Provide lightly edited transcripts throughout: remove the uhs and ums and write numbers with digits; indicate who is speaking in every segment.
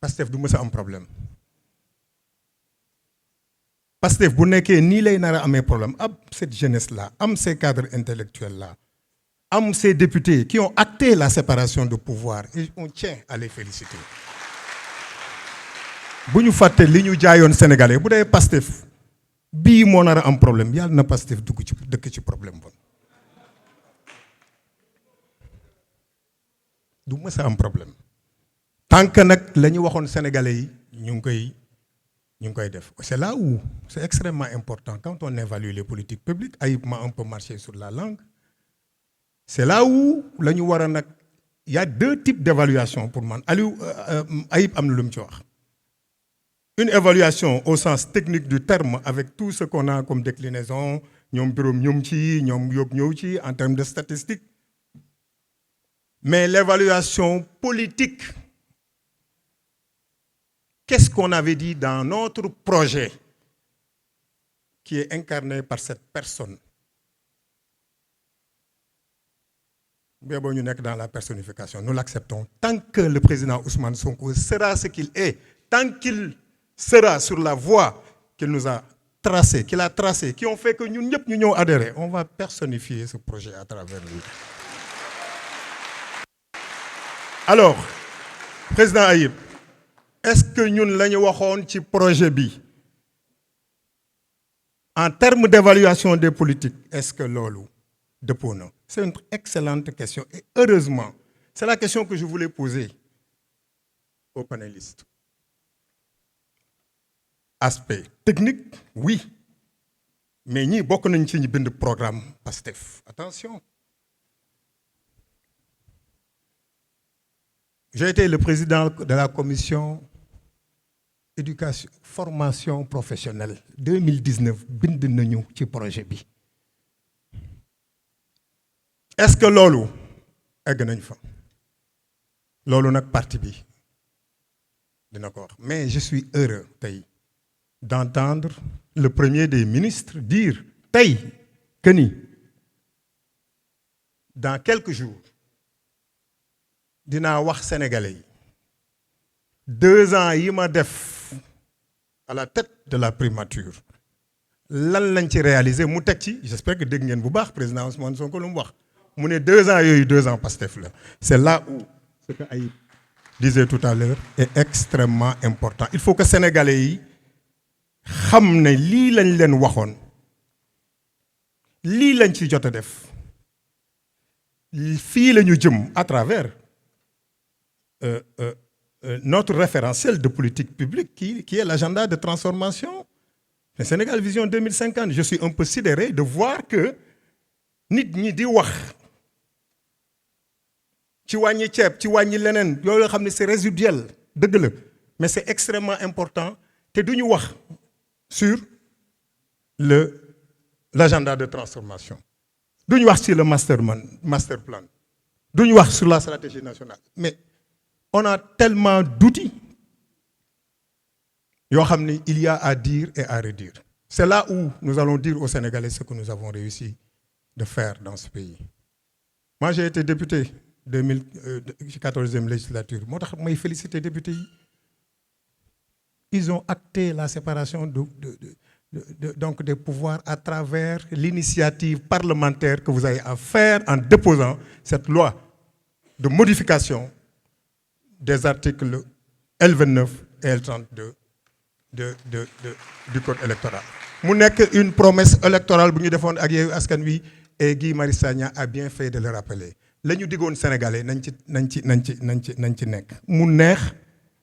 Speaker 1: Pastef du mës a am problème Pastef bu nekkee nii lay nar a amee problème am cette jeunesse là am ces cadres intellectuels là am ces députés qui ont acté la séparation de pouvoir et on tient à les féliciter bu ñu fàtte li ñu jaayoon sénégalais bu dee Pastef bii moo nar a am problème yàlla na Pastef dugg ci dëkk ci problème bon du mës a am problème tant que nag la ñu waxoon sénégalais yi ñu ngi koy def. C'est là où c'est extrêmement important quand on évalue les politiques publiques Ayib m'a un peu marché sur la langue c'est là où la ñu war a nag y a deux types d'évaluation pour man Ayib am na lu mu ci wax une évaluation au sens technique du terme avec tout ce qu'on a comme déclinaison ñoom Birame ñoom ci ñoom Diop ñëw ci en termes de statistiques mais l'évaluation politique qu'est-ce qu'on avait dit dans notre projet qui est incarné par cette personne bien bon ñu nekk dans la personnification nous l'acceptons tant que le président Ousmane Sonko sera ce qu'il est tant qu'il sera sur la voie qu'il nous a tracée qu'il a tracée qui ont fait que ñun ñëpp ñu ñëw adhérer on va personnifier ce projet à travers lui. Alors président Ayib est-ce que ñun la ñu waxoon ci projet bi en termes d'évaluation des politiques est-ce que loolu dëppoo na c'est une excellente question et heureusement c'est la question que je voulais poser aux panélistes aspect technique oui mais ñii bokk nañ ci ñi bind programme PASTEF attention j'ai été le président de la commission éducation formation professionnelle 2019 bind nañu ci projet bi est-ce que loolu egg nañ fa loolu nag parti bi dina ko wax mais je suis heureux tey d'entendre le premier des ministres dire tey que ni dans quelques jours dinaa wax sénégalais yi 2 ans yi ma def à la tête de la primature lan lañ ci réaliser mu teg ci j'espère que dégg ngeen bu baax président Ousmane Sonko lu mu wax mu ne 2 ans yooyu 2 ans Pastef la c'est là où ce que Ayib disait tout à l'heure est extrêmement important il faut que sénégalais yi xam ne lii lañ leen waxoon lii lañ ci jot a def fii la ñu jëm à travers notre référentiel de politique publique qui est l'agenda de transformation le Sénégal Vision 2050 je suis un peu sidéré de voir que nit ñi di wax ci wàññi ceeb ci wàññi leneen yooyu xam ne c'est résiduel dëgg la mais c'est extrêmement important te duñu wax sur l'agenda de transformation duñu wax sur le master plan duñu wax sur la stratégie nationale mais on a tellement d'outils yoo xam ne il y a à dire et à redire c'est là où nous allons dire aux Sénégalais ce que nous avons réussi de faire dans ce pays moi j'ai été député 14e législature moo tax may féliciter députés yi ils ont acté la séparation donc des pouvoirs à travers l'initiative parlementaire que vous avez à faire en déposant cette loi de modification des articles L29 et L32 du code électoral mu nekk une promesse électorale bu ñu defoon ak Yewwi Askan Wi et Guy Marius Sagna a bien fait de le rappeler la ñu diggoon Sénégalais nañ ci nekk mu neex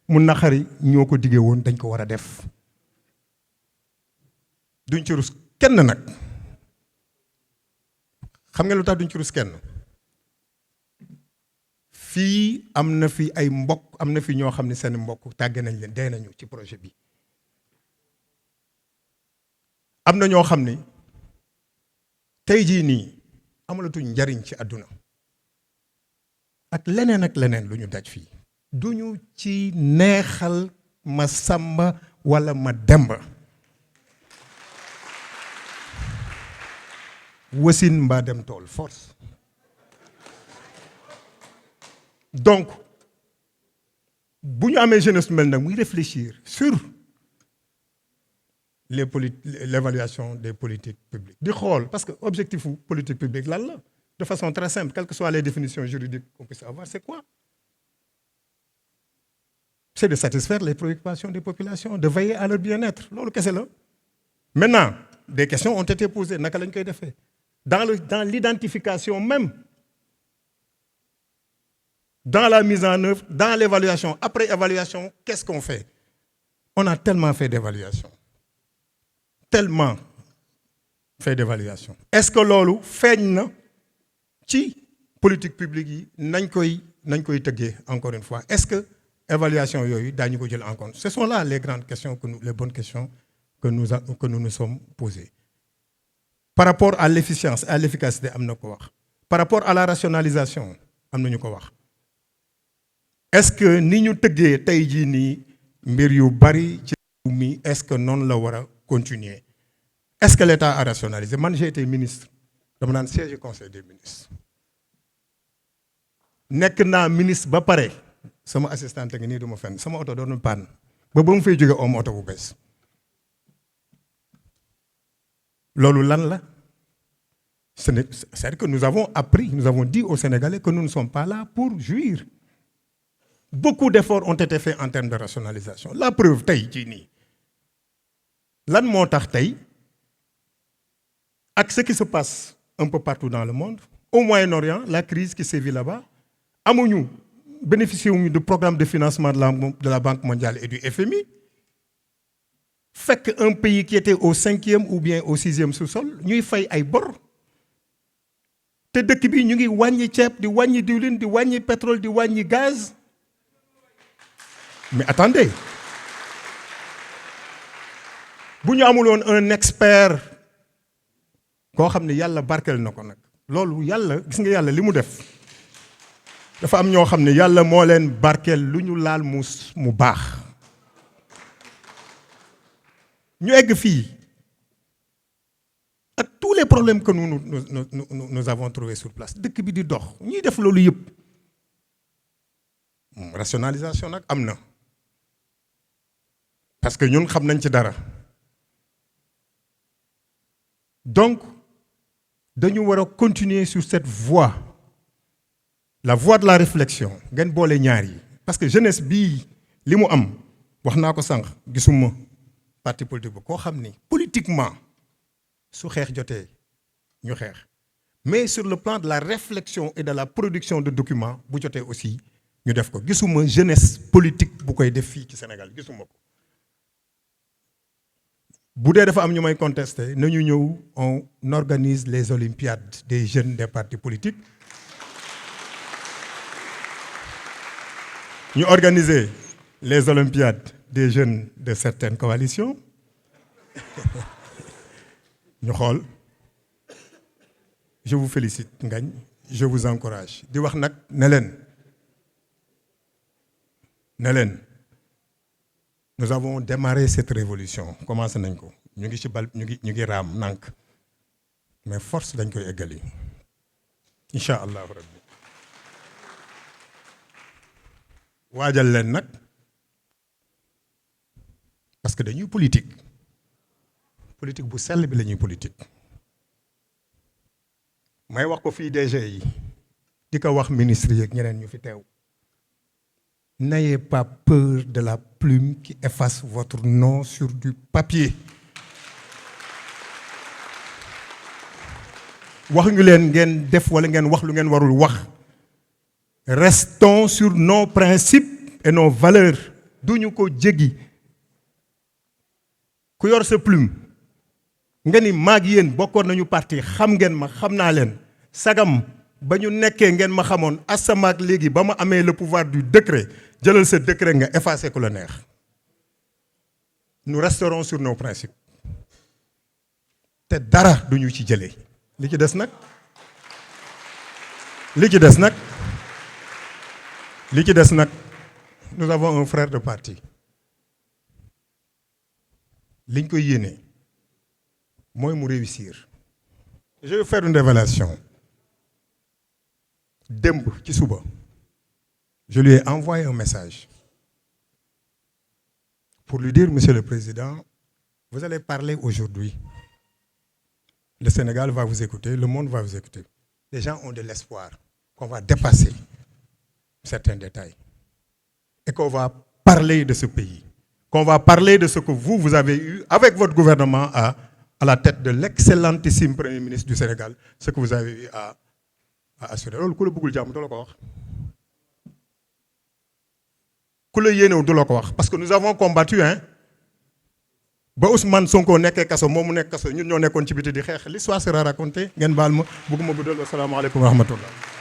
Speaker 1: mu naqari ñoo ko diggee woon dañ ko war a def duñ ci rus kenn nag xam nga lu tax duñ ci rus kenn fii am na fi ay mbokk am na fi ñoo xam ne seen mbokk tàgge nañ leen dee nañu ci projet bi am na ñoo xam ne tey jii nii amalatuñ njariñ ci àdduna ak leneen lu ñu daj fii duñu ci neexal ma sàmba wala ma demba wasin mbaa dem tool force donc bu ñu amee jeunesse mel nag muy réfléchir sur l'évaluation des politiques publiques di xool parce que objectif u politique publique lan la de façon très simple quelles que soient les définitions juridiques qu'on puisse avoir c'est quoi c'est de satisfaire les préoccupations des populations de veiller à leur bien-être loolu kese la maintenant des questions ont été posées naka lañ koy defee dans l'identification même dans la mise en œuvre dans l'évaluation après évaluation qu'est-ce qu'on fait on a tellement fait d'évaluation est-ce que loolu feeñ na ci politique publique yi nañ koy tëggee encore une fois est-ce que évaluation yooyu daañu ko jël en compte ce sont là les grandes questions les bonnes questions que nous nous sommes posées par rapport à l'efficience à l'efficacité am na ko wax par rapport à la rationalisation am na ñu ko wax est-ce que ni ñu tëggee tey jii nii mbir yu bari ci mi est-ce que noonu la war a continuer est-ce que l'État a rationalisé man j'ai été ministre dama naan siège du conseil des ministres nekk naa ministre ba pare sama assistante ngi nii du ma fenn sama oto doon panne ba mu fay jóge om oto bu bees loolu lan la c'est-à-dire que nous avons dit aux Sénégalais que nous ne sommes pas là pour jouir beaucoup d'efforts ont été faits en termes de rationalisation la preuve tey jii nii lan moo tax tey ak ce qui se passe un peu partout dans le monde au Moyen-Orient la crise qui sévit là-bas amuñu bénéficié wuñu du programme de financement de la Banque mondiale et du FMI fekk un pays qui était au 5e ou bien au 6e sous-sol ñuy fay ay bor te dëkk bi ñu ngi wàññi ceeb di wàññi diwlin di wàññi pétrole di wàññi gaz mais attendez bu ñu amuloon un expert koo xam ne yàlla barkeel na ko nag loolu yàlla gis nga yàlla li mu def dafa am ñoo xam ne yàlla moo leen barkeel lu ñu laal mu baax ñu egg fii ak tous les problèmes que nous avons trouvés sur place dëkk bi di dox ñuy def loolu yëpp rationalisation nag am na parce que ñun xam nañ ci dara donc dañu war a continuer sur cette voie la voie de la réflexion ngeen boole ñaar yi parce que jeunesse bii li mu am wax naa ko sànq gisuma parti politique ba koo xam ni politiquement su xeex jotee ñu xeex mais sur le plan de la réflexion et de la production de documents bu jotee aussi ñu def ko gisuma jeunesse politique bu koy def fii ci Sénégal gisuma ko bu dee dafa am ñu may contester nañu ñëw on organise les olympiades des jeunes des partis politiques ñu organiser les olympiades des jeunes de certaines coalitions ñu xool je vous félicite Ngagne je vous encourage di wax nag ne leen nous avons démarré cette révolution commencé nañ ko ñu ngi ci bal ñu ngi raam nànk mais force dañ koy eggali incha allahu rabbi waajal leen nag parce que dañuy politique bu sell bi la ñuy politique may wax ko fii DG yi di ko wax ministre yi ak ñeneen ñu fi teew n'ayez pas peur de la plume qui efface votre nom sur du papier waxuñu leen ngeen def wala ngeen wax lu ngeen warul wax restons sur nos principes et nos valeurs duñu ko jéggi ku yor sa plume nga ni maag yéen bokkoon nañu parti xam ngeen ma xam naa leen sagam ba ñu nekkee ngeen ma xamoon asamaak léegi ba ma amee le pouvoir du décret jëlal sa décret nga effacer ku la neex nous resterons sur nos principes te dara duñu ci jëlee li ci des nag nous avons un frère de parti liñ koy yéene mooy mu réussir je vais faire une révélation démb ci suba je lui ai envoyé un message pour lui dire, Monsieur le Président, vous allez parler aujourd'hui. Le Sénégal va vous écouter, le monde va vous écouter. Les gens ont de l'espoir qu'on va dépasser certains détails et qu'on va parler de ce pays, qu'on va parler de ce que vous avez eu avec votre gouvernement à la tête de l'excellentissime Premier ministre du Sénégal, ce que vous avez eu à assurer. Parce que nous avons combattu, hein. Ba Ousmane Sonko nekkee kaso moom mu nekk kaso ñun ñoo nekkoon ci biti di xeex l'histoire sera racontée ngeen baal ma bëgguma guddal asalaamaaleykum wa rahmatullah